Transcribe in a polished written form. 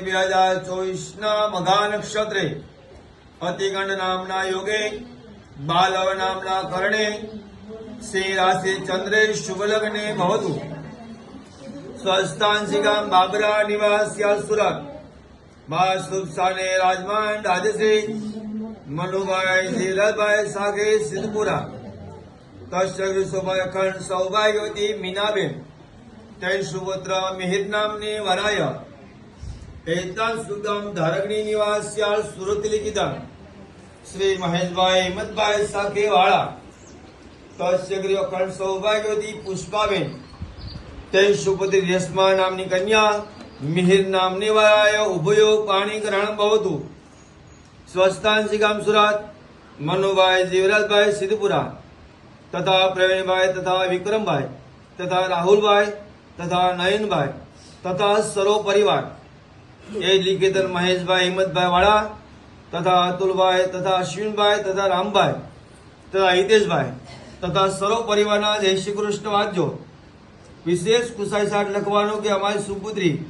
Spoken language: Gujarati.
2024 મઘા નક્ષત્રે અતિગંડ નામના યોગે બાલવ નામના કરણે શ્રી રાશિ ચંદ્રે શુભ લગ્ને ભવતુ સ્વસ્થાંશિકામ બાબરા નિવાસ્યા સુરત મા શુભ સ્થાને રાજમાન રાજશ્રી મનુભાઈ ધીરભાઈ સાગે સિદ્ધપુરા તસ્ય શુભ અખંડ સૌભાગ્યવતી મીનાબેન તૈ સુપુત્ર મિહિર નામની વરાય એતા સુગમ ધારગણી નિવાસ્યા સુરત લિખિતા શ્રી મહેશભાઈ હિંમતભાઈ સાકે વાળા તસ્ય અખંડ સૌભાગ્યવતી પુષ્પાબેન તૈ સુપુત્રી રેશમા નામની કન્યા મિહિર નામની વરાય ઉભયો પાણી ગ્રહણ ભવતુ સ્વસ્થાંશિકામ સુરત મનુભાઈ જીવરાજભાઈ સિદ્ધપુરા તથા પ્રવીણભાઈ તથા વિક્રમભાઈ તથા રાહુલભાઈ તથા નયનભાઈ તથા સરો પરિવાર એ લિખિતન મહેશભાઈ હિંમતભાઈ વાળા તથા અતુલભાઈ તથા અશ્વિનભાઈ તથા રામભાઈ તથા હિતેશભાઈ તથા સરો પરિવારના જય શ્રી કૃષ્ણ વાંચજો. વિશેષ ખુશાઈ સાથ લખવાનું કે અમારી સુપુત્રી